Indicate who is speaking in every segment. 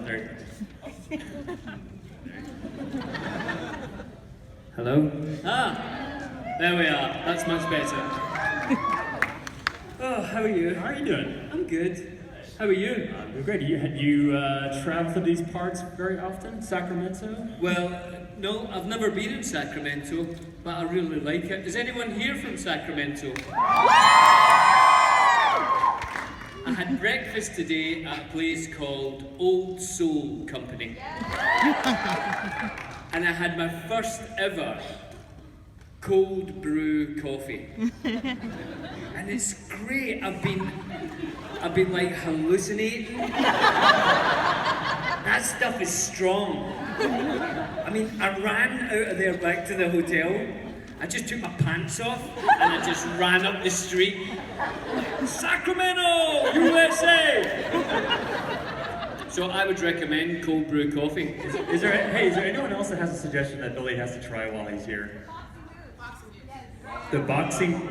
Speaker 1: there. Hello? Ah, there we are. That's much better. Oh, how are you?
Speaker 2: How are you doing?
Speaker 1: I'm good. How are you?
Speaker 2: I'm great. You travel to these parts very often? Sacramento?
Speaker 1: Well, no, I've never been in Sacramento, but I really like it. Is anyone here from Sacramento? I had breakfast today at a place called Old Soul Company. And I had my first ever cold brew coffee. And it's great. I've been like hallucinating. That stuff is strong. I mean, I ran out of there back to the hotel. I just took my pants off and I just ran up the street. Sacramento, USA! So I would recommend cold brew coffee.
Speaker 2: Is there anyone else that has a suggestion that Billy has to try while he's here? The boxing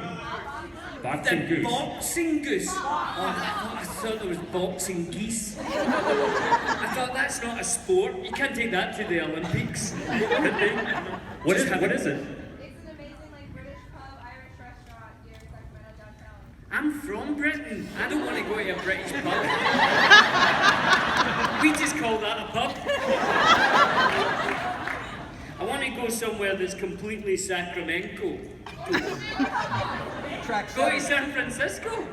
Speaker 2: goose.
Speaker 1: Boxing goose. Oh, I thought there was boxing geese. I thought that's not a sport. You can't take that to the Olympics.
Speaker 2: What is it?
Speaker 3: It's an amazing, British pub, Irish restaurant here in Sacramento downtown.
Speaker 1: I'm from Britain. I don't want to go to a British pub. We just call that a pub. I want to go somewhere that's completely Sacramento. Go to San Francisco.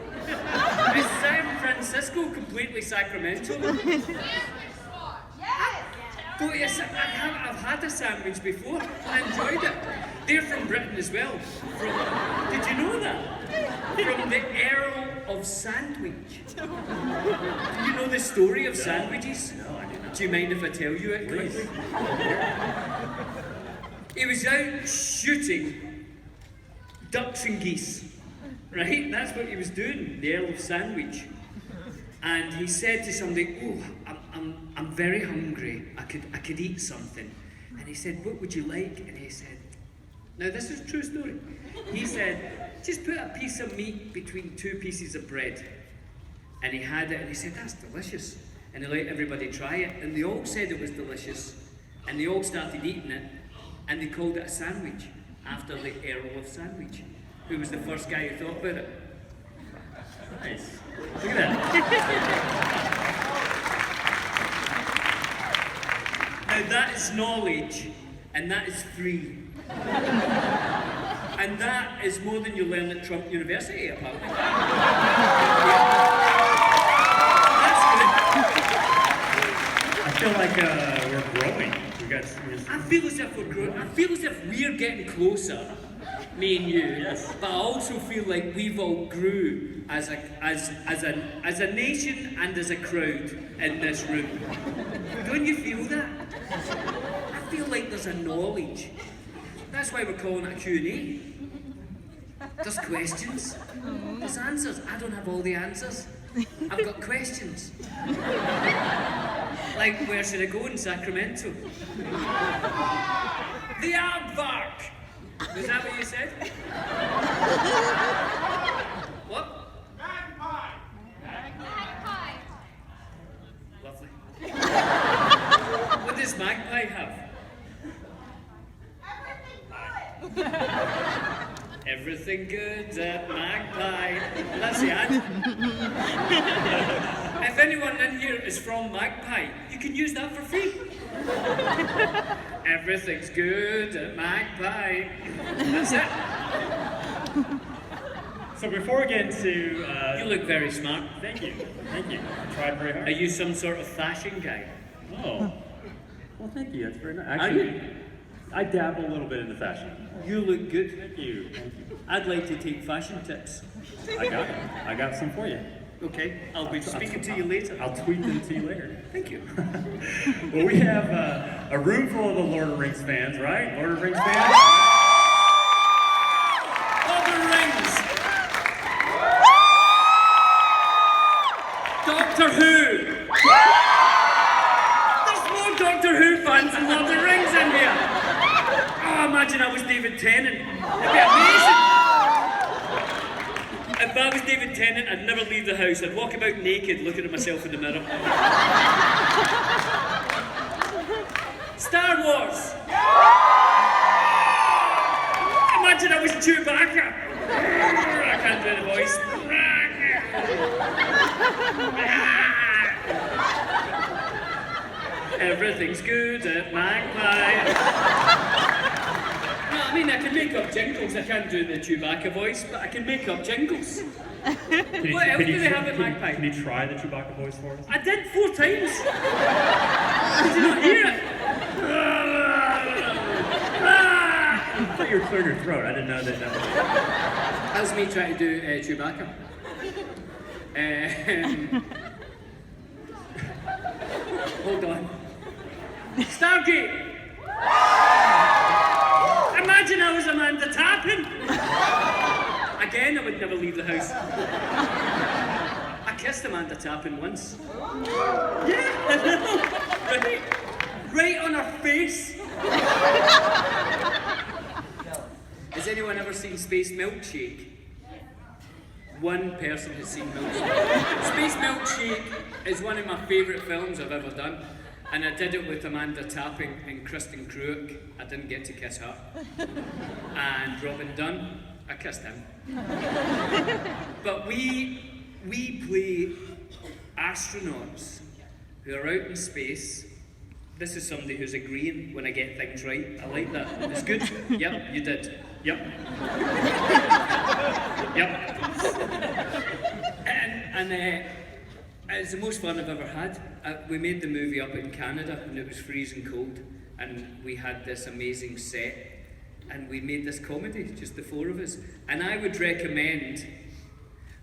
Speaker 1: Is San Francisco completely Sacramento?
Speaker 3: Yes!
Speaker 1: Go to I've had a sandwich before. I enjoyed it. They're from Britain as well. Did you know that? From the Earl of Sandwich. Do you know the story of sandwiches?
Speaker 2: No, I did not.
Speaker 1: Do you mind if I tell you it quickly? He was out shooting ducks and geese, right? That's what he was doing, the Earl of Sandwich. And he said to somebody, "Oh, I'm very hungry. I could eat something." And he said, "What would you like?" And he said, now this is a true story. He said, "Just put a piece of meat between two pieces of bread." And he had it, and he said, "That's delicious." And he let everybody try it, and they all said it was delicious, and they all started eating it, and they called it a sandwich after the Earl of Sandwich, who was the first guy who thought about it.
Speaker 2: Nice. Look at that.
Speaker 1: Now that is knowledge, and that is free. And that is more than you learn at Trump University, apparently. That's
Speaker 2: I feel like we're growing.
Speaker 1: good. I feel as if we're growing. I feel as if we're getting closer, me and you.
Speaker 2: Yes.
Speaker 1: But I also feel like we've all grew as a nation and as a crowd in this room. Don't you feel that? I feel like there's a knowledge. That's why we're calling it a Q&A. There's questions. There's answers. I don't have all the answers. I've got questions. Like, where should I go in Sacramento? The Aardvark! Was that what you said? What?
Speaker 3: Magpie!
Speaker 1: Lovely. What does magpie have?
Speaker 3: Everything good!
Speaker 1: Everything good at Magpie. That's the ad. If anyone in here is from Magpie, you can use that for free. Everything's good at Magpie. That's it.
Speaker 2: So before we get into...
Speaker 1: You look very smart.
Speaker 2: Thank you. Thank you. I tried very hard.
Speaker 1: Are you some sort of fashion guy?
Speaker 2: Oh. Well, thank you. That's very nice.
Speaker 1: Are you?
Speaker 2: Actually, I dabble a little bit into fashion.
Speaker 1: You look good.
Speaker 2: Thank you. Thank you.
Speaker 1: I'd like to take fashion tips.
Speaker 2: I got it. I got some for you.
Speaker 1: Okay, I'll be speaking to you later.
Speaker 2: I'll tweet them to you later.
Speaker 1: Thank you.
Speaker 2: Well, we have a room full of the Lord of the Rings fans, right? Lord of the Rings fans?
Speaker 1: Lord of the Rings! Doctor Who! There's more Doctor Who fans than Lord of the Rings in here! Oh, imagine I was David Tennant. It'd be amazing! If I was David Tennant, I'd never leave the house. I'd walk about naked looking at myself in the mirror. Everything's good at Magpie. No, I mean, I can make up jingles. I can't do the Chewbacca voice, but I can make up jingles. What else do they have at Magpie?
Speaker 2: Can you try the Chewbacca voice for us?
Speaker 1: I did 4 times. Did you not hear it?
Speaker 2: I thought you were clearing your throat. I didn't know that.
Speaker 1: That was me trying to do Chewbacca. Hold on. Stargate! Imagine I was Amanda Tappin! Again, I would never leave the house. I kissed Amanda Tappin once. Yeah, right on her face. Has anyone ever seen Space Milkshake? One person has seen Milkshake. Space Milkshake is one of my favourite films I've ever done. And I did it with Amanda Tapping and Kristen Cruick. I didn't get to kiss her. And Robin Dunn, I kissed him. But we play astronauts who are out in space. This is somebody who's agreeing when I get things right. I like that. It's good. Yep, you did. Yep. Yep. And it's the most fun I've ever had. We made the movie up in Canada and it was freezing cold. And we had this amazing set. And we made this comedy, just the 4 of us. And I would recommend,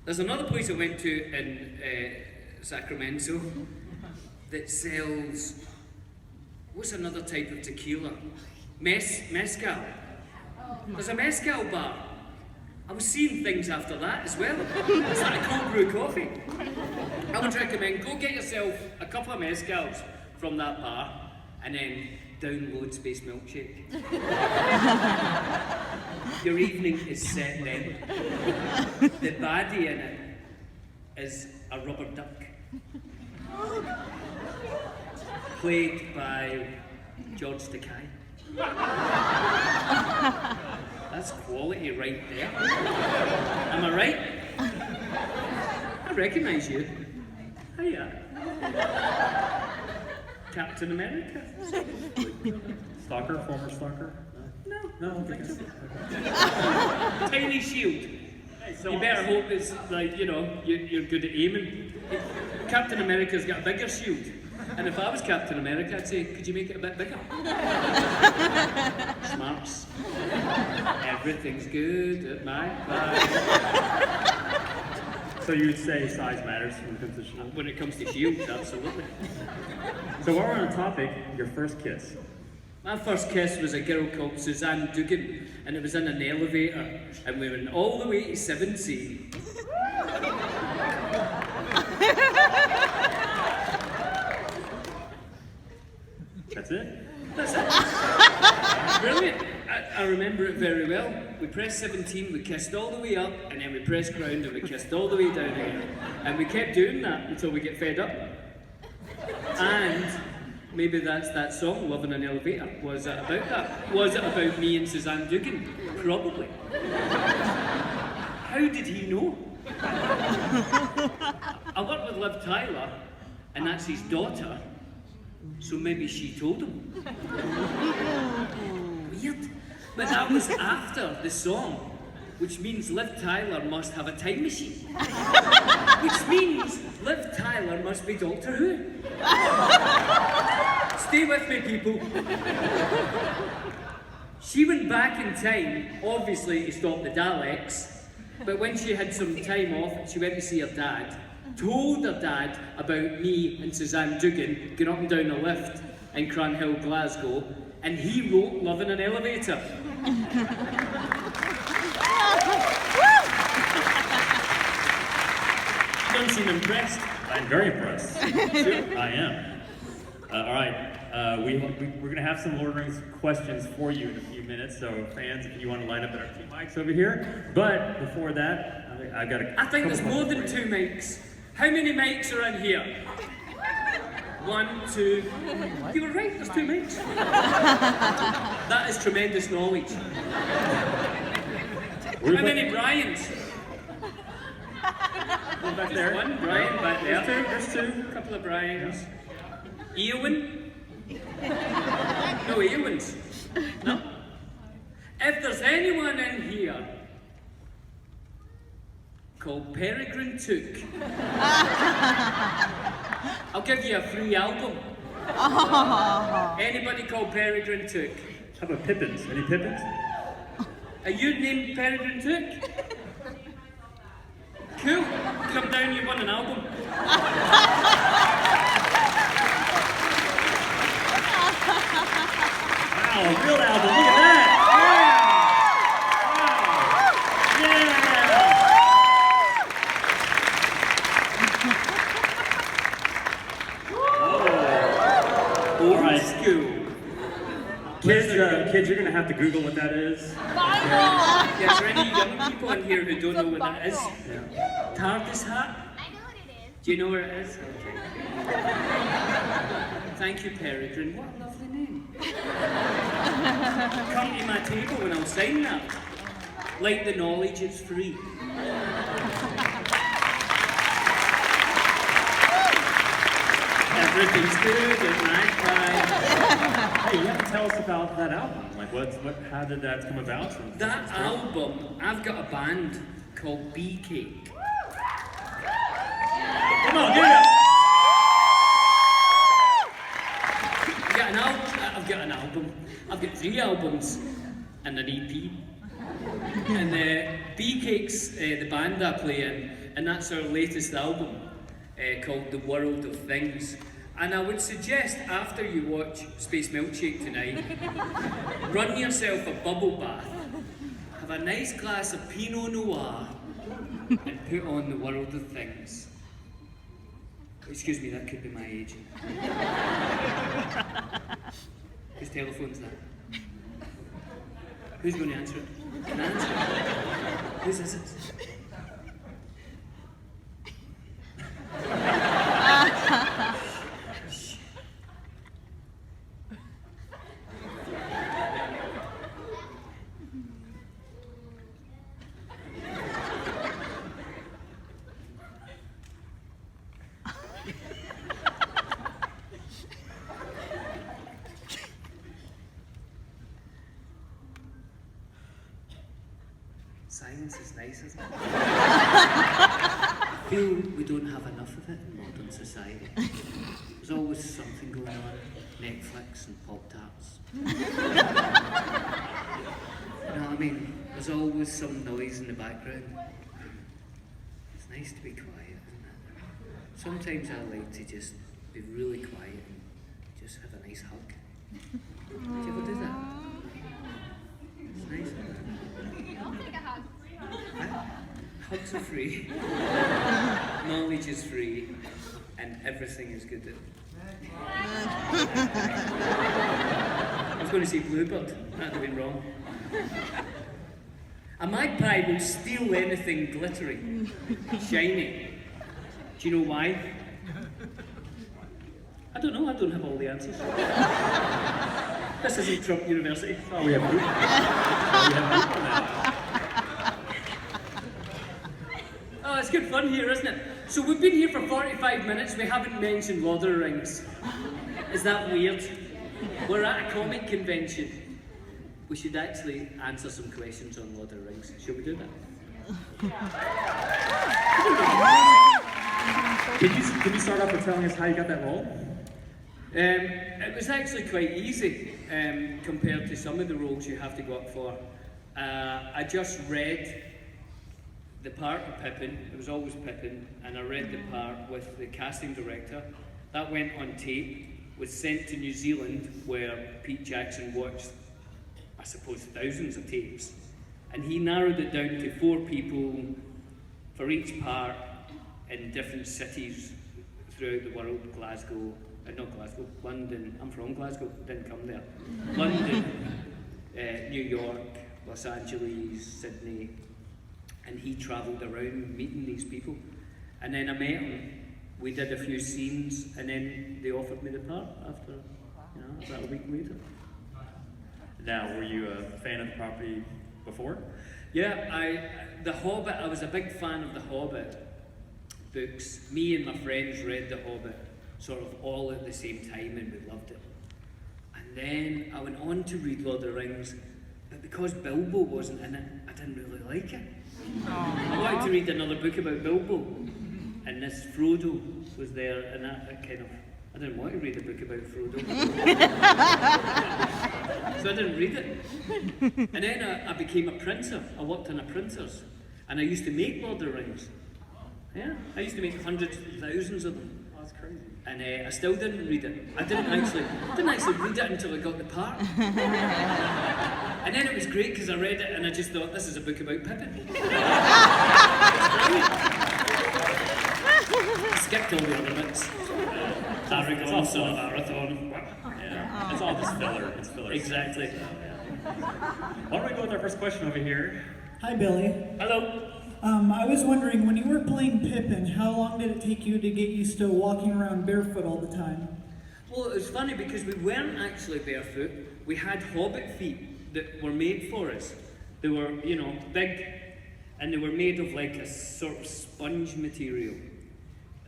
Speaker 1: there's another place I went to in Sacramento that sells, what's another type of tequila? Mezcal. There's a mezcal bar. I was seeing things after that as well. It's like a cold brew coffee. I would recommend, go get yourself a couple of mezcals from that bar and then download Space Milkshake. Your evening is set then. The baddie in it is a rubber duck. Played by George Takei. That's quality right there. Am I right? I recognise you. Hiya. Captain America.
Speaker 2: Stalker, former stalker? No, okay.
Speaker 1: Tiny shield. You better hope it's like, you know, you're good at aiming. Captain America's got a bigger shield. And if I was Captain America, I'd say, could you make it a bit bigger? Smarts. Everything's good at Magpie.
Speaker 2: So you would say size matters when it comes to shield?
Speaker 1: When it comes to shields, absolutely.
Speaker 2: So while we're on the topic, your first kiss.
Speaker 1: My first kiss was a girl called Suzanne Dugan, and it was in an elevator, and we went all the way to 7C.
Speaker 2: That's it?
Speaker 1: That's it. Brilliant. I remember it very well. We pressed 17, we kissed all the way up, and then we pressed ground and we kissed all the way down again. And we kept doing that until we get fed up. And maybe that's that song, Love in an Elevator. Was it about that? Was it about me and Suzanne Dugan? Probably. How did he know? I work with Liv Tyler, and that's his daughter. So maybe she told him. Weird. But that was after the song, which means Liv Tyler must have a time machine. Which means Liv Tyler must be Doctor Who. Stay with me, people. She went back in time, obviously to stop the Daleks, but when she had some time off, she went to see her dad. Told her dad about me and Suzanne Dugan going up and down a lift in Cranhill, Glasgow, and he wrote Love in an Elevator. Don't seem impressed.
Speaker 2: I'm very impressed.
Speaker 1: Sure.
Speaker 2: I am. All right, we're going to have some Lord of the Rings questions for you in a few minutes, so fans, if you want to line up at our 2 mics over here. But before that, I've got a
Speaker 1: I think there's
Speaker 2: couple
Speaker 1: more than 2 mics. How many mics are in here? 1, 2. You were right, there's 2 mics. That is tremendous knowledge. How many Brians?
Speaker 2: One back
Speaker 1: Just
Speaker 2: there.
Speaker 1: one Brian back there.
Speaker 2: There's two.
Speaker 1: A couple of Brians. Eowyn? No Eowyn's? No? If there's anyone in here called Peregrine Took, I'll give you a free album. Anybody called Peregrine Took?
Speaker 2: How about Pippins? Any Pippins?
Speaker 1: Are you named Peregrine Took? Cool. Come down, you won an album.
Speaker 2: Wow, a real album. Look at that. Yeah.
Speaker 1: Old
Speaker 2: All right.
Speaker 1: school.
Speaker 2: Kids, you're gonna have to Google what that is.
Speaker 1: Yeah, is there any young people in here who don't know what that is?
Speaker 2: Yeah.
Speaker 1: TARDIS hat?
Speaker 3: I know what it is.
Speaker 1: Do you know where it is? Okay. Thank you, Peregrine. What a lovely name. Come to my table and I'll sign that. Like the knowledge, it's free. Everything's good at night time.
Speaker 2: Hey, you have to tell us about that album. Like, how did that come about?
Speaker 1: That album, I've got a band called Bee Cake.
Speaker 2: Come on, do it.
Speaker 1: I've got an album. I've got 3 albums and an EP. And Bee Cake's the band I play in, and that's our latest album called The World of Things. And I would suggest after you watch Space Milkshake tonight, run yourself a bubble bath, have a nice glass of Pinot Noir, and put on The World of Things. Excuse me, that could be my agent. Whose telephone's that? Who's going to answer it? Can I answer it? Whose is it? Silence is nice, isn't it? I feel we don't have enough of it in modern society. There's always something going on. Netflix and Pop-Tarts. You know what I mean? There's always some noise in the background. It's nice to be quiet, isn't it? Sometimes I like to just be really quiet and just have a nice hug. Did you ever do that? It's nice, isn't it?
Speaker 3: I'll take a hug.
Speaker 1: Hugs are free, knowledge is free, and everything is good. I was going to say bluebird, that'd have been wrong. A magpie will steal anything glittering, shiny. Do you know why? I don't know, I don't have all the answers. This isn't Trump University.
Speaker 2: Oh, we have Google.
Speaker 1: Oh, it's good fun here, isn't it? So we've been here for 45 minutes, we haven't mentioned Lord of the Rings. Is that weird? We're at a comic convention. We should actually answer some questions on Lord of the Rings. Shall we do that?
Speaker 2: Can you start off with telling us how you got that role?
Speaker 1: It was actually quite easy compared to some of the roles you have to go up for. I just read the part of Pippin, it was always Pippin, and I read the part with the casting director. That went on tape, was sent to New Zealand, where Pete Jackson watched, I suppose, thousands of tapes. And he narrowed it down to 4 people for each part in different cities throughout the world. Glasgow, not Glasgow, London, I'm from Glasgow, didn't come there. London, New York, Los Angeles, Sydney. And he travelled around meeting these people. And then I met him, we did a few scenes, and then they offered me the part after, about a week later.
Speaker 2: Now, were you a fan of the property before?
Speaker 1: Yeah, The Hobbit, I was a big fan of the Hobbit books. Me and my friends read the Hobbit sort of all at the same time, and we loved it. And then I went on to read Lord of the Rings, but because Bilbo wasn't in it, I didn't really like it. I wanted to read another book about Bilbo, and this Frodo was there, and that kind of, I didn't want to read a book about Frodo. So I didn't read it. And then I became a printer. I worked in a printer's, and I used to make Lord of the Rings. Yeah, I used to make hundreds, thousands of them.
Speaker 2: Oh, that's crazy.
Speaker 1: And I still didn't read it. I didn't actually read it until I got the part. And then it was great because I read it and I just thought, this is a book about Pippin. I skipped all the other bits. Aragon, son of Arathorn.
Speaker 2: Yeah, it's all just filler. It's filler.
Speaker 1: Exactly.
Speaker 2: Why don't we go with our first question over here?
Speaker 4: Hi, Billy.
Speaker 1: Hello.
Speaker 4: I was wondering, when you were playing Pippin, how long did it take you to get used to walking around barefoot all the time?
Speaker 1: Well, it was funny because we weren't actually barefoot. We had hobbit feet that were made for us. They were, big, and they were made of like a sort of sponge material.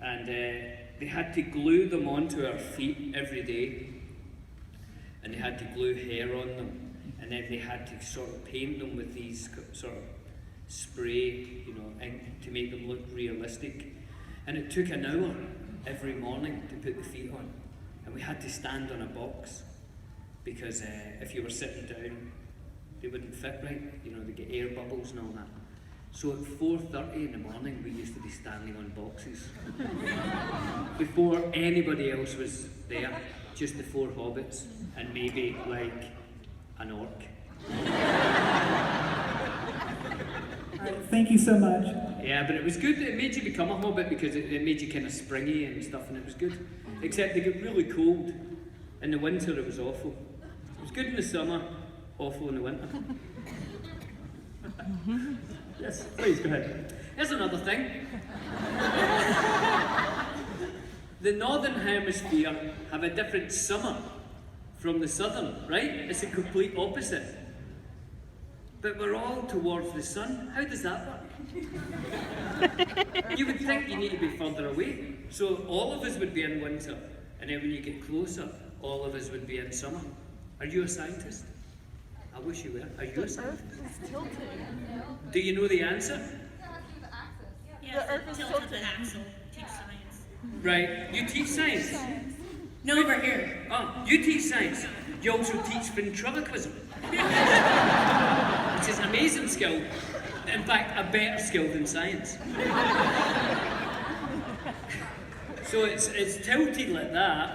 Speaker 1: And they had to glue them onto our feet every day. And they had to glue hair on them. And then they had to sort of paint them with these sort of spray, ink to make them look realistic. And it took an hour every morning to put the feet on. And we had to stand on a box because if you were sitting down, they wouldn't fit right. They get air bubbles and all that. So at 4:30 in the morning, we used to be standing on boxes. Before anybody else was there, just the 4 hobbits and maybe like an orc.
Speaker 4: Thank you so much.
Speaker 1: Yeah, but it was good. It made you become a hobbit because it made you kind of springy and stuff, and it was good. Except they get really cold. In the winter, it was awful. It was good in the summer, awful in the winter.
Speaker 2: Yes, please, go ahead.
Speaker 1: Here's another thing. The northern hemisphere have a different summer from the southern, right? It's a complete opposite. But we're all towards the sun. How does that work? You would think you need to be further away. So all of us would be in winter, and then when you get closer, all of us would be in summer. Are you a scientist? I wish you were. Are you a scientist? Do you know the answer?
Speaker 3: It has to do with the axis.
Speaker 5: Yeah, the Earth is tilted to the axle. Teach science.
Speaker 1: Right. You teach science.
Speaker 5: No, over here.
Speaker 1: Oh, you teach science. You also teach ventriloquism. Which is an amazing skill. In fact, a better skill than science. So it's tilted like that.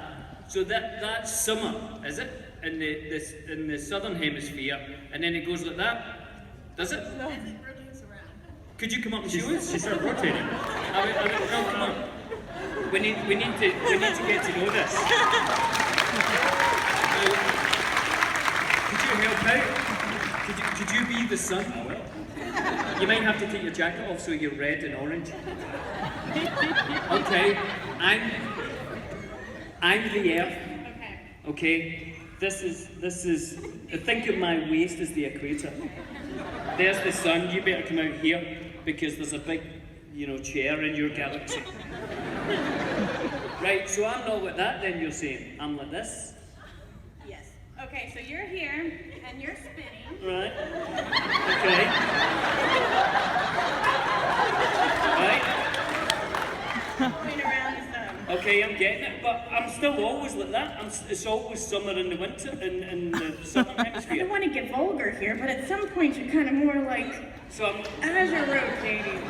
Speaker 1: So that's summer, is it? In the southern hemisphere, and then it goes like that. Does it?
Speaker 5: No. As it rotates around.
Speaker 1: Could you come up and show us?
Speaker 2: She started rotating.
Speaker 1: No, come on. We need to get to know this. Could you help out? Could you be the sun?
Speaker 2: I will.
Speaker 1: You might have to take your jacket off so you're red and orange. Okay, I'm the earth. Okay, this is. Think of my waist as the equator. There's the sun. You better come out here because there's a big, chair in your galaxy. Right. So I'm not like that. Then you're saying I'm like this.
Speaker 5: Yes. Okay, so you're here and you're spinning.
Speaker 1: Right. Okay. Right.
Speaker 5: Going around the sun.
Speaker 1: Okay, I'm getting it, but I'm still always like that. It's always summer in the winter in the southern
Speaker 5: I
Speaker 1: hemisphere.
Speaker 5: don't want to get vulgar here, but at some point you're kind of more like
Speaker 1: So I'm.
Speaker 5: as you're rotating.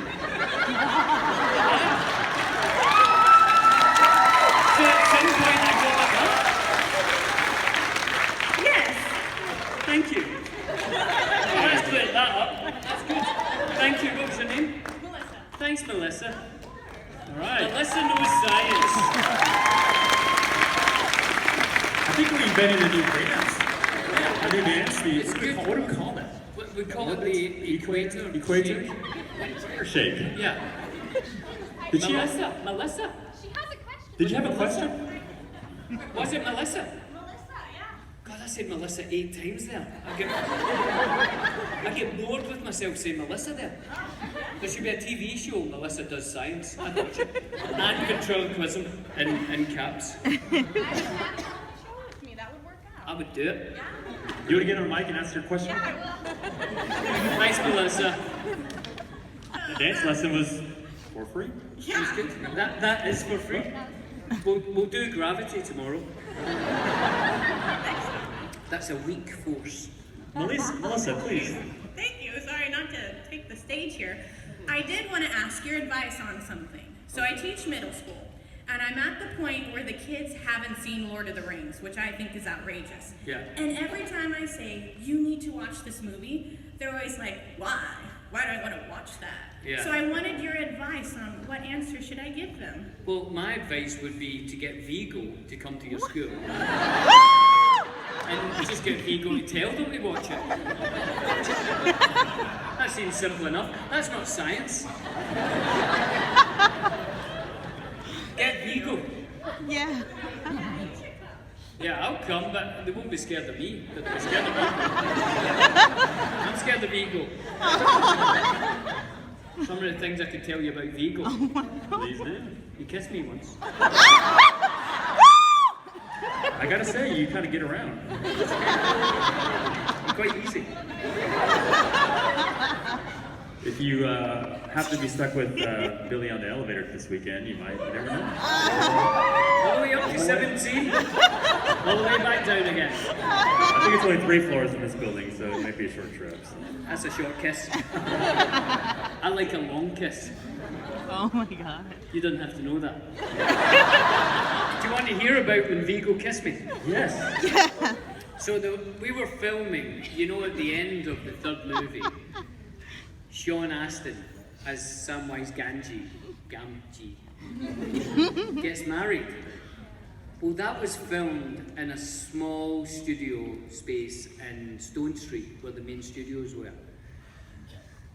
Speaker 1: So at some point I go like that.
Speaker 5: Yes.
Speaker 1: Thank you. Let's clear that up. That's good. Thank you. What was your name?
Speaker 5: Melissa.
Speaker 1: Thanks, Melissa.
Speaker 2: All right.
Speaker 1: Melissa knows science.
Speaker 2: I think we invented a new dance. A new dance.
Speaker 1: It's good.
Speaker 2: What do we call that?
Speaker 1: We call it the equator.
Speaker 2: Equator?
Speaker 1: shake.
Speaker 2: Or shake.
Speaker 1: Yeah.
Speaker 2: Did she
Speaker 1: Melissa.
Speaker 3: She has a question.
Speaker 2: Did you have a question?
Speaker 1: Was it Melissa?
Speaker 3: Melissa, yeah.
Speaker 1: God, I said Melissa 8 times there. I get bored with myself saying Melissa there. There should be a TV show, Melissa Does Science. I'd watch it. And ventriloquism in caps.
Speaker 5: Show it to me. That would work out.
Speaker 1: I would do it.
Speaker 2: You want to get on the mic and ask your question?
Speaker 1: Thanks, Melissa.
Speaker 2: The dance lesson was for free.
Speaker 1: That's good. That is for free. We'll do gravity tomorrow. That's a weak force.
Speaker 2: Melissa, please.
Speaker 5: Thank you. Sorry not to take the stage here. I did want to ask your advice on something. So I teach middle school, and I'm at the point where the kids haven't seen Lord of the Rings, which I think is outrageous.
Speaker 1: Yeah.
Speaker 5: And every time I say, you need to watch this movie, they're always like, why? Why do I want to watch that?
Speaker 1: Yeah.
Speaker 5: So I wanted your advice on what answer should I give them.
Speaker 1: Well, my advice would be to get Viggo to come to your school. And just get Viggo to tell them to watch it. That seems simple enough. That's not science. Get Viggo.
Speaker 6: Yeah.
Speaker 1: Yeah, I'll come, but they won't be scared of me. They'll be scared of me. I'm scared of Viggo. Some of the things I can tell you about Viggo.
Speaker 2: Please do.
Speaker 1: He kissed me once.
Speaker 2: I gotta say, you kind of get around.
Speaker 1: Quite easy.
Speaker 2: If you happen to be stuck with Billy on the elevator this weekend, you never know.
Speaker 1: All the way up to 17. All the way back down again.
Speaker 2: I think it's only 3 floors in this building, so it might be a short trip. So.
Speaker 1: That's a short kiss. I like a long kiss.
Speaker 6: Oh my god.
Speaker 1: You don't have to know that. Do you want to hear about when Viggo kissed me?
Speaker 2: Yes.
Speaker 1: So we were filming, you know, at the end of the third movie, Sean Astin as Samwise Gamgee gets married. Well, that was filmed in a small studio space in Stone Street, where the main studios were.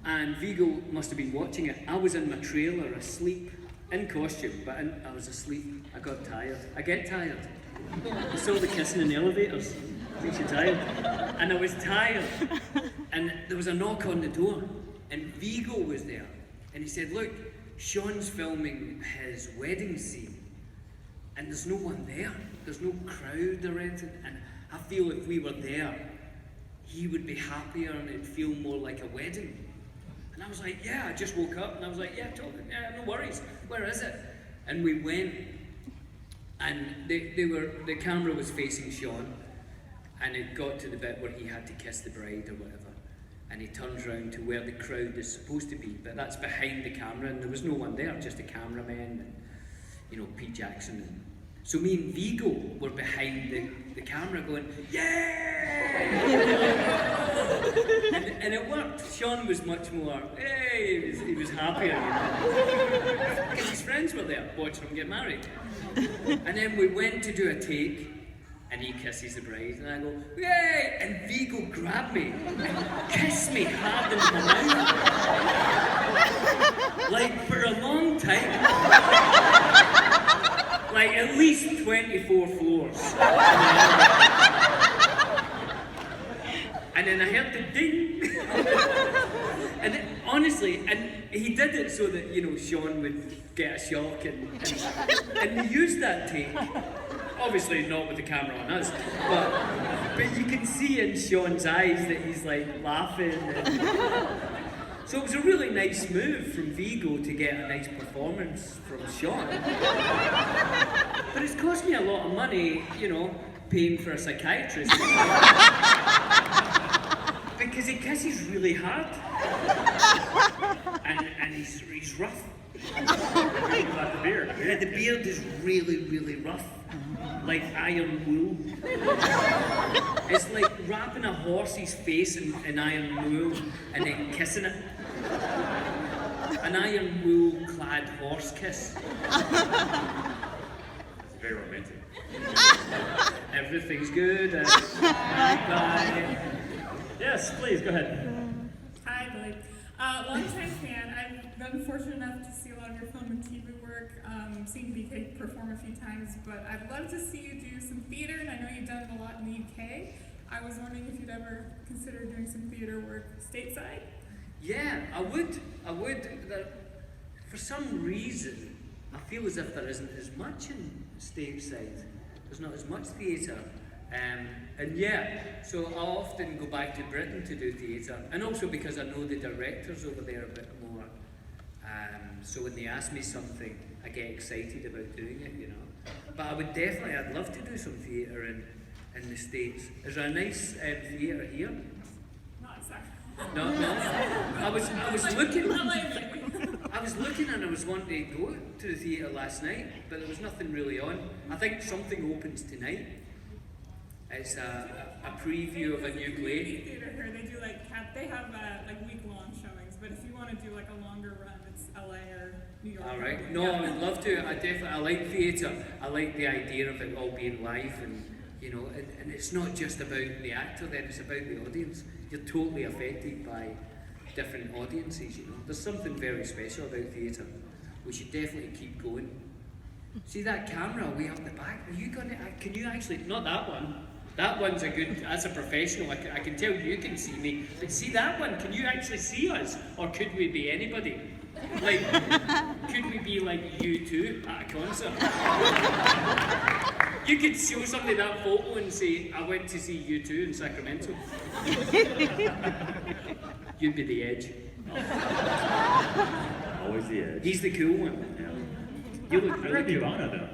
Speaker 1: And Viggo must have been watching it. I was in my trailer, asleep, in costume, but I was asleep. I got tired. I get tired. I saw the kissing in the elevators. Makes you tired. And I was tired. And there was a knock on the door, and Viggo was there. And he said, look, Sean's filming his wedding scene, and there's no one there. There's no crowd or anything. And I feel if we were there, he would be happier and it'd feel more like a wedding. And I was like, yeah, I just woke up and I was like, yeah, no worries. Where is it? And we went, and the camera was facing Sean, and it got to the bit where he had to kiss the bride or whatever. And he turns around to where the crowd is supposed to be, but that's behind the camera, and there was no one there, just a cameraman and, you know, Pete Jackson. And so me and Viggo were behind the camera going, yeah! and it worked. Sean was much more, hey, he was happier, you know. Because his friends were there watching him get married. And then we went to do a take, and he kisses the bride, and I go, yay! And Viggo grabbed me and kissed me hard in my mouth. Like, for a long time. Like, at least 24 floors. And then I heard the ding. And then, honestly, and he did it so that, you know, Sean would get a shock, and we used that take. Obviously not with the camera on us, but you can see in Sean's eyes that he's like laughing. So it was a really nice move from Viggo to get a nice performance from Sean. But it's cost me a lot of money, you know, paying for a psychiatrist. Because he kisses really hard. And he's rough.
Speaker 2: About the beard.
Speaker 1: Yeah, the beard is really, really rough. Like iron wool. It's like wrapping a horse's face in iron wool and then kissing it. An iron wool clad horse kiss.
Speaker 2: It's very romantic.
Speaker 1: Everything's good. Bye.
Speaker 2: Yes, please, go ahead.
Speaker 7: Hi, Billy. Long-time fan. I've been fortunate enough to see a lot of your film and TV work, seen Viggo perform a few times, but I'd love to see you do some theater, and I know you've done it a lot in the UK. I was wondering if you'd ever consider doing some theater work stateside?
Speaker 1: Yeah, I would. For some reason, I feel as if there isn't as much in stateside. There's not as much theatre And yeah, so I often go back to Britain to do theatre, and also because I know the directors over there a bit more. So when they ask me something, I get excited about doing it, you know. But I'd love to do some theatre in the States. Is there a nice theatre here?
Speaker 7: Not exactly.
Speaker 1: No. I was looking.
Speaker 7: Not lately.
Speaker 1: I was looking and I was wanting to go to the theatre last night, but there was nothing really on. I think something opens tonight. It's a preview of a new play.
Speaker 7: Theater here, they do they have like week-long showings, but if you want to do like a longer run, it's LA or New York.
Speaker 1: All right. No, I would love to. I like theatre. I like the idea of it all being live, and you know, and it's not just about the actor. Then it's about the audience. You're totally affected by different audiences. You know, there's something very special about theatre. We should definitely keep going. See that camera way up the back? Are you gonna? Can you actually? Not that one. That one's that's a professional. I can tell you can see me. But see that one, can you actually see us? Or could we be anybody? Like, could we be like U2 at a concert? You could show somebody that photo and say, I went to see U2 in Sacramento. You'd be the edge.
Speaker 2: Always the edge.
Speaker 1: He's the cool one.
Speaker 2: Yeah.
Speaker 1: You look
Speaker 2: I'd
Speaker 1: really
Speaker 2: be
Speaker 1: cool.
Speaker 2: Bono though.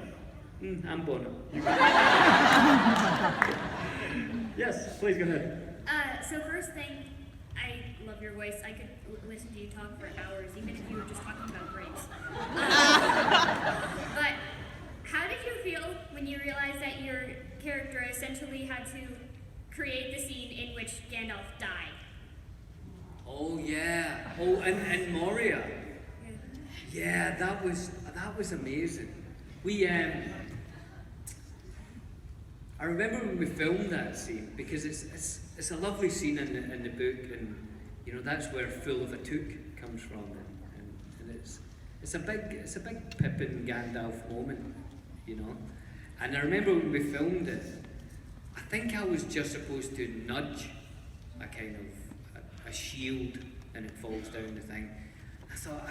Speaker 1: I'm Bono.
Speaker 2: Yes, please go ahead.
Speaker 8: So first thing, I love your voice. I could listen to you talk for hours, even if you were just talking about grapes. But how did you feel when you realized that your character essentially had to create the scene in which Gandalf died?
Speaker 1: Oh yeah. Oh, and Moria. Yeah, that was amazing. I remember when we filmed that scene because it's a lovely scene in the book, and you know that's where "Full of a Took" comes from, and it's a big Pippin Gandalf moment, you know. And I remember when we filmed it, I think I was just supposed to nudge a kind of a shield, and it falls down the thing. I thought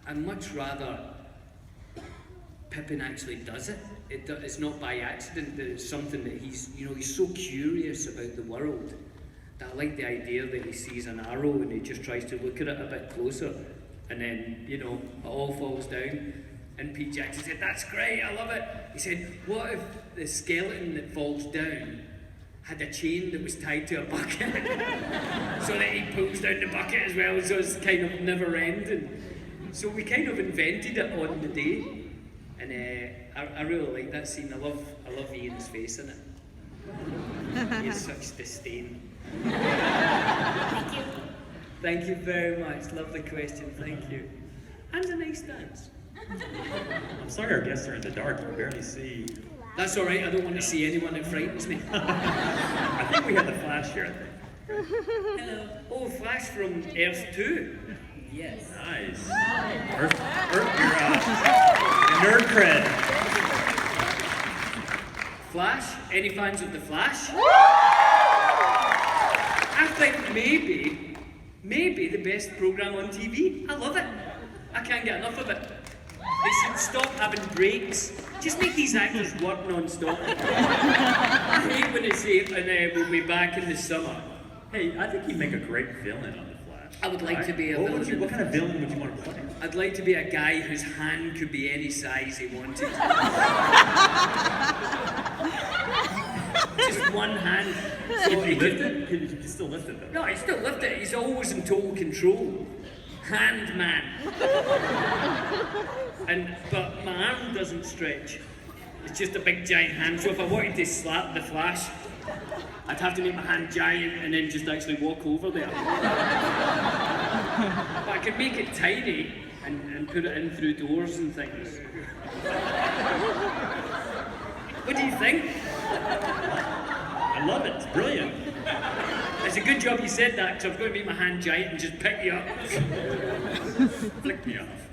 Speaker 1: I'd much rather Pippin actually does it. It's not by accident, that it's something that he's so curious about the world that I like the idea that he sees an arrow and he just tries to look at it a bit closer, and then, you know, it all falls down. And Pete Jackson said, "That's great, I love it." He said, "What if the skeleton that falls down had a chain that was tied to a bucket so that he pulls down the bucket as well, so it's kind of never ending?" So we kind of invented it on the day. And I really like that scene. I love Ian's face in it. He has such disdain.
Speaker 8: Thank you.
Speaker 1: Thank you very much. Love the question. Thank you. And a nice dance.
Speaker 2: I'm sorry our guests are in the dark. You can barely see.
Speaker 1: That's all right. I don't want to see anyone that frightens me.
Speaker 2: I think we have the Flash here, I think.
Speaker 1: Hello. Oh, Flash from Earth 2.
Speaker 9: Yes.
Speaker 2: Nice. Earth, your nerd cred.
Speaker 1: Flash? Any fans of the Flash? I think maybe the best program on TV. I love it. I can't get enough of it. They should stop having breaks. Just make these actors work non-stop. I hate when they say, and we'll be back in the summer.
Speaker 2: Hey, I think you'd make a great villain on the Flash.
Speaker 1: I would like to be a
Speaker 2: What
Speaker 1: villain.
Speaker 2: what kind of villain would you want to play?
Speaker 1: I'd like to be a guy whose hand could be any size he wanted. Just one hand. So
Speaker 2: Can
Speaker 1: he
Speaker 2: you lift
Speaker 1: could.
Speaker 2: it? Can you still lift it though?
Speaker 1: No, he still lift it. He's always in total control. Hand man. But my arm doesn't stretch. It's just a big giant hand. So if I wanted to slap the Flash, I'd have to make my hand giant and then just actually walk over there. But I could make it tiny and put it in through doors and things. What do you think?
Speaker 2: I love it. It's brilliant.
Speaker 1: It's a good job you said that, because I'm going to make my hand giant and just pick you up.
Speaker 2: Flick me off.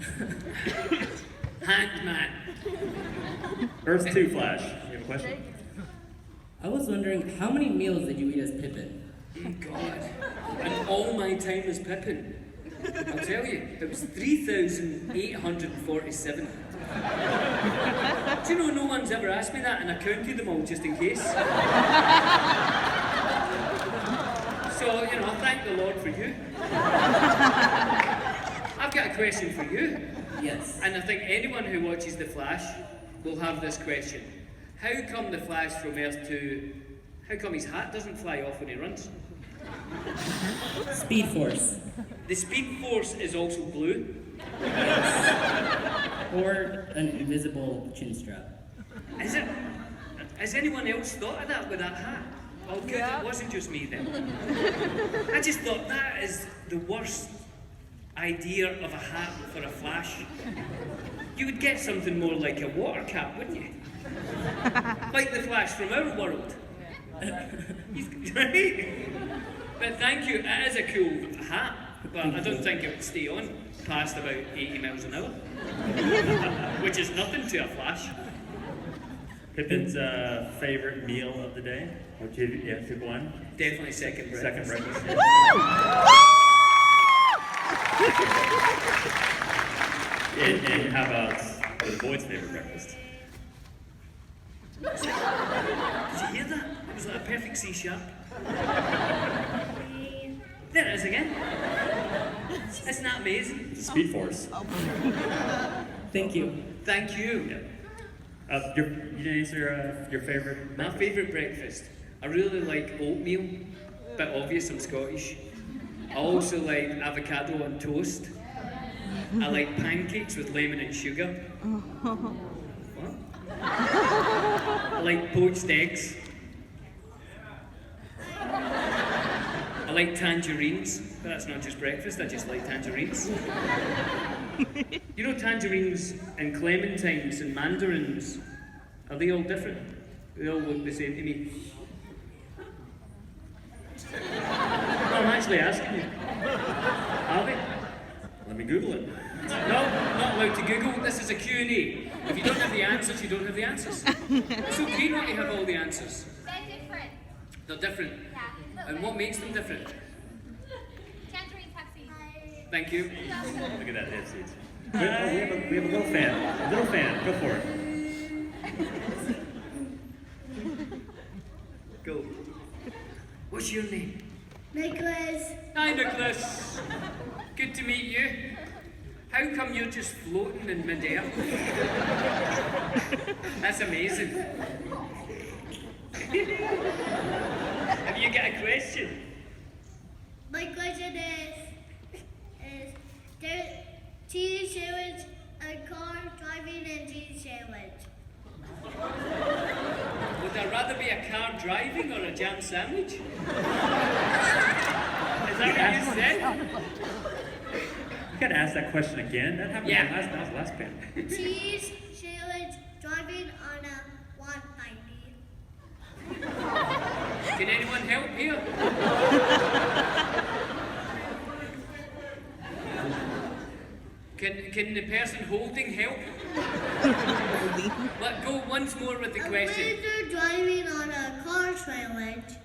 Speaker 1: Hand man.
Speaker 2: Earth 2 Flash. You have a question?
Speaker 9: I was wondering, how many meals did you eat as Pippin?
Speaker 1: Oh God. And all my time as Pippin. I'll tell you, it was 3,847. Do you know no one's ever asked me that, and I counted them all just in case. So, you know, thank the Lord for you. I've got a question for you.
Speaker 9: Yes.
Speaker 1: And I think anyone who watches The Flash will have this question. How come the Flash from Earth 2, how come his hat doesn't fly off when he runs?
Speaker 9: Speed Force.
Speaker 1: The Speed Force is also blue.
Speaker 9: Or an invisible chin strap.
Speaker 1: Is it? Has anyone else thought of that with that hat? Oh good, it wasn't just me then. I just thought that is the worst idea of a hat for a Flash. You would get something more like a water cap, wouldn't you? Like the Flash from our world. Right? But thank you, it is a cool hat, but I don't think it would stay on past about 80 miles an hour. Which is nothing to a Flash.
Speaker 2: Pippin's favorite meal of the day? Would you pick one?
Speaker 1: Definitely second breakfast.
Speaker 2: Second breakfast. And how about the boy's favorite breakfast?
Speaker 1: Did you hear that? It was like a perfect C sharp. There it is again. Isn't that amazing?
Speaker 2: Speed Force.
Speaker 9: Thank you.
Speaker 1: Thank you.
Speaker 2: Yeah. You didn't answer your favorite
Speaker 1: My
Speaker 2: breakfast?
Speaker 1: favourite breakfast. I really like oatmeal. Bit obvious, I'm Scottish. I also like avocado on toast. I like pancakes with lemon and sugar. What? I like poached eggs. I like tangerines, but that's not just breakfast, I just like tangerines. You know tangerines and clementines and mandarins, are they all different? They all look the same to me. No, I'm actually asking you. Are they?
Speaker 2: Let me Google it.
Speaker 1: No, not allowed to Google. This is a Q&A. If you don't have the answers, you don't have the answers. It's okay not to have all the answers.
Speaker 3: They're different.
Speaker 1: They're different.
Speaker 3: Yeah.
Speaker 1: And what makes them different?
Speaker 3: Tangerine taxi.
Speaker 1: Thank you.
Speaker 2: Look at that, they have seats. We have a little fan. A little fan. Go for it.
Speaker 1: Go. What's your name?
Speaker 3: Nicholas.
Speaker 1: Hi, Nicholas. Good to meet you. How come you're just floating in midair? That's amazing. Have you got a question?
Speaker 3: My question is there cheese sandwich, a car driving and cheese sandwich?
Speaker 1: Would I rather be a car driving or a jam sandwich? Is that what you said?
Speaker 2: You gotta ask that question again. That happened
Speaker 1: Yeah.
Speaker 2: that was last band.
Speaker 3: Cheese sandwich driving on a 190.
Speaker 1: Can anyone help here? Can the person holding help? Let go once more with the
Speaker 3: A
Speaker 1: question.
Speaker 3: wizard driving on a car sandwich.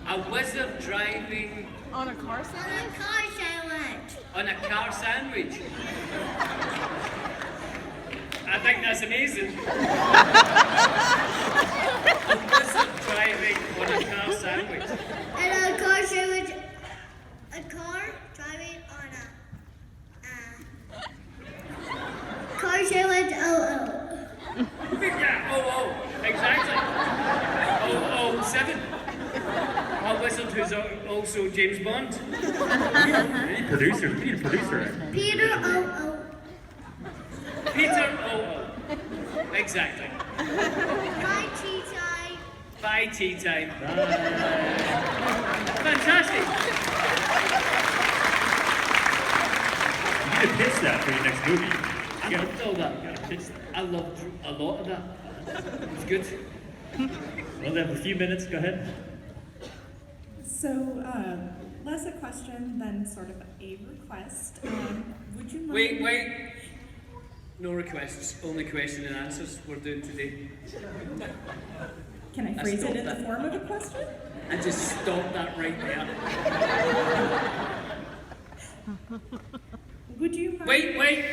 Speaker 1: A wizard driving
Speaker 6: On a car
Speaker 3: On
Speaker 6: sandwich?
Speaker 3: a car sandwich.
Speaker 1: on a car sandwich. I think that's amazing. A wizard driving on a car sandwich.
Speaker 3: And a car sandwich. A car driving on a car sandwich.
Speaker 1: Yeah, exactly. 007. A wizard who's also James Bond.
Speaker 2: Producer. You need a producer.
Speaker 3: Peter.
Speaker 1: Peter 00. Exactly.
Speaker 3: My tea time.
Speaker 1: Bye, tea time. Fantastic.
Speaker 2: You need to pitch that for your next movie.
Speaker 1: I loved all that.
Speaker 2: You gotta pitch that.
Speaker 1: I loved a lot of that. It was good.
Speaker 2: Well, we have a few minutes. Go ahead.
Speaker 10: So, less a question than sort of a request. Would you mind?
Speaker 1: Wait. No requests, only question and answers we're doing today.
Speaker 10: Can I
Speaker 1: I
Speaker 10: phrase it
Speaker 1: stopped
Speaker 10: in the
Speaker 1: that.
Speaker 10: form of a question?
Speaker 1: And just stop that right there.
Speaker 10: Would you mind?
Speaker 1: Wait.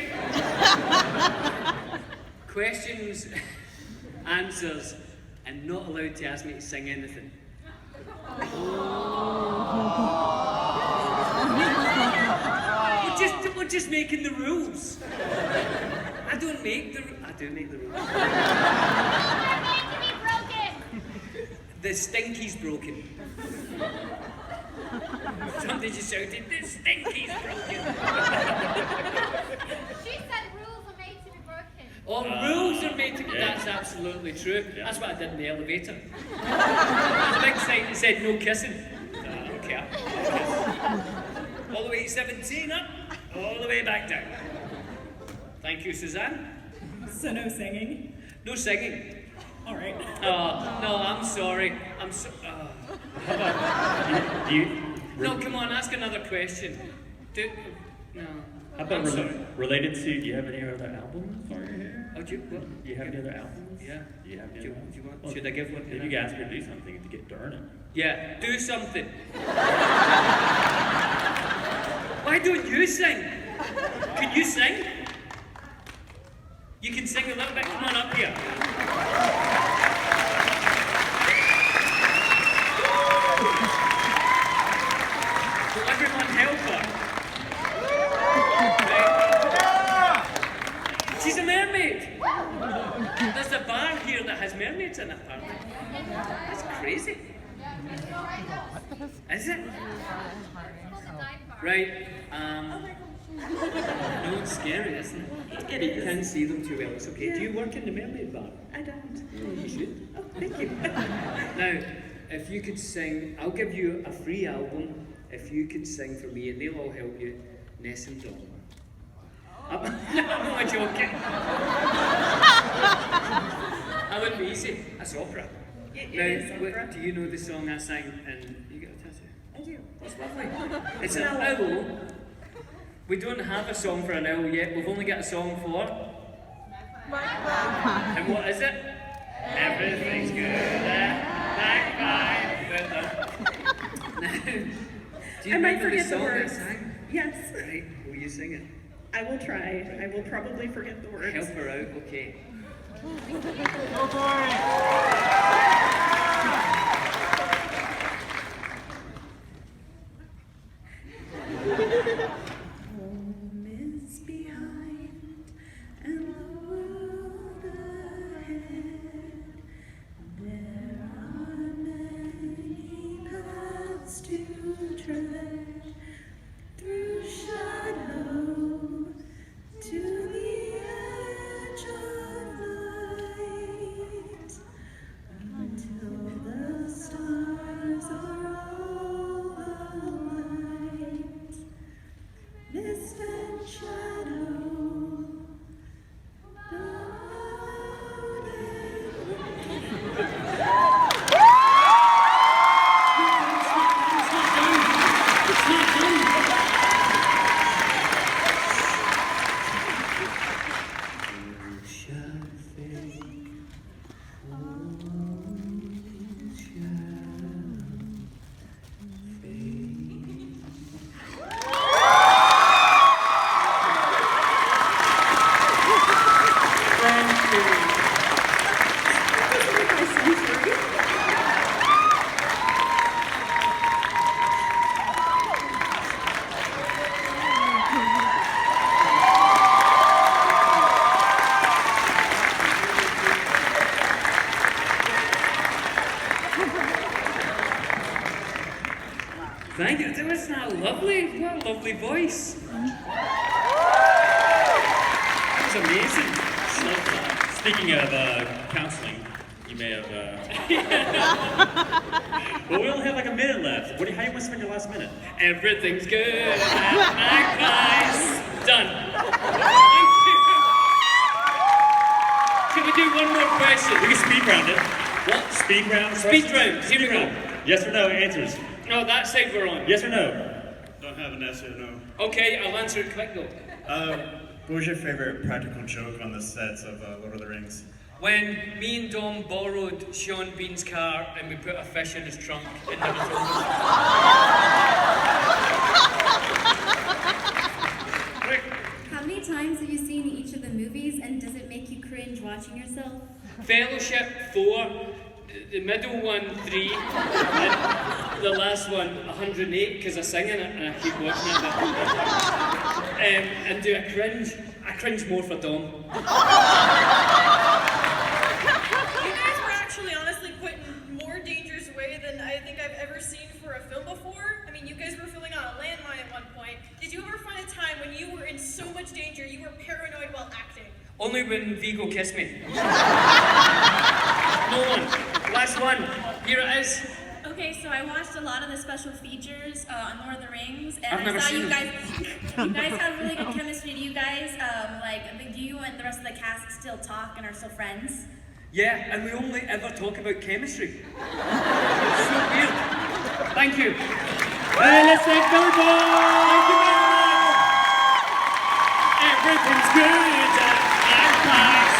Speaker 1: questions, answers, and not allowed to ask me to sing anything. We're just making the rules. I don't make the rules. I do make the rules. The stinky's broken. Somebody just shouted, the stinky's broken.
Speaker 3: She said rules are made to be broken.
Speaker 1: All rules are made to be.
Speaker 2: Yeah.
Speaker 1: That's absolutely true. Yeah. That's what I did in the elevator. There's a big sign that said no kissing. I don't care. All the way to 17 up, all the way back down. Thank you, Suzanne.
Speaker 10: So no singing?
Speaker 1: No singing.
Speaker 10: All right.
Speaker 1: Oh, no, I'm sorry. I'm so.
Speaker 2: How about do you?
Speaker 1: No, come on, ask another question. No.
Speaker 2: How about
Speaker 1: I'm sorry.
Speaker 2: related to? Do you have any other albums while you're here?
Speaker 1: Oh, do you, what?
Speaker 2: Do you have any other albums?
Speaker 1: Yeah.
Speaker 2: Do you have any
Speaker 1: Do you,
Speaker 2: other albums?
Speaker 1: do you want?
Speaker 2: Well,
Speaker 1: Should I give one?
Speaker 2: Maybe you can ask her to do something to get Durnin.
Speaker 1: Yeah, do something. Why don't you sing? Can you sing? You can sing a little bit. Come on up here. Will everyone help her? Right. She's a mermaid. There's a bar here that has mermaids in it, apparently. That's crazy. Is it? Right. No, it's scary, isn't it? But you can't see them too well. It's okay.
Speaker 10: Yeah.
Speaker 1: Do you work in the mermaid bar?
Speaker 10: I don't.
Speaker 1: Oh, you should.
Speaker 10: Oh, thank you.
Speaker 1: Now, if you could sing, I'll give you a free album if you could sing for me, and they'll all help you. Ness and Dawn. I'm not joking. That would be easy. That's opera.
Speaker 10: It
Speaker 1: Now,
Speaker 10: is opera.
Speaker 1: do you know the song I sang? And you got a tattoo.
Speaker 10: I do.
Speaker 1: That's lovely. It's an owl. We don't have a song for an owl yet. We've only got a song for. And what is it? Everything's good. Magpie. Do you
Speaker 10: I might
Speaker 1: remember
Speaker 10: forget the
Speaker 1: song I
Speaker 10: words.
Speaker 1: sang?
Speaker 10: Yes.
Speaker 1: Right. Will you sing it?
Speaker 10: I will try. I will probably forget the words.
Speaker 1: Help her out. Okay.
Speaker 10: Home is behind and the world ahead. There are many paths to tread through shadow to the edge of light until the stars are all alight. Mist and shadow, loud
Speaker 1: Thank you. Wasn't that lovely? What a lovely voice. That was amazing.
Speaker 2: Speaking of counseling, you may have. Well, we only have like a minute left. How do you want to spend your last minute?
Speaker 1: Everything's good. Magpies. Done. Can we do one more question?
Speaker 2: We can speed round it.
Speaker 1: What?
Speaker 2: Speed round.
Speaker 1: Speed round. Here we go.
Speaker 2: Yes or no answers.
Speaker 1: No, that side we're on.
Speaker 2: Yes or no?
Speaker 11: Don't have an yes or no.
Speaker 1: Okay, I'll answer it quick though.
Speaker 11: What was your favorite practical joke on the sets of Lord of the Rings?
Speaker 1: When me and Dom borrowed Sean Bean's car and we put a fish in his trunk, it never told us.
Speaker 3: How many times have you seen each of the movies, and does it make you cringe?
Speaker 8: cringe watching yourself?
Speaker 1: Fellowship 4, the middle one 3, and the last one 108 because I sing in it and I keep watching it. And do I cringe? I cringe more for Dom.
Speaker 12: You guys were actually honestly put in more dangerous way than I think I've ever seen for a film before. I mean, you guys were filming on a landmine at one point. Did you ever find a time when you were in so much danger you were paranoid while acting?
Speaker 1: Only when Viggo kissed me. No one. Last one. Here it is.
Speaker 8: Okay, so I watched a lot of the special features on Lord of the Rings, and
Speaker 1: I've never
Speaker 8: I saw
Speaker 1: seen
Speaker 8: you
Speaker 1: them.
Speaker 8: guys have really good chemistry. Do you guys, do you and the rest of the cast still talk and are still friends?
Speaker 1: Yeah, and we only ever talk about chemistry. It's so weird. Thank you.
Speaker 2: Hey, let's thank Billy Boy!
Speaker 1: Thank you very much. Everything's good. I'm fine.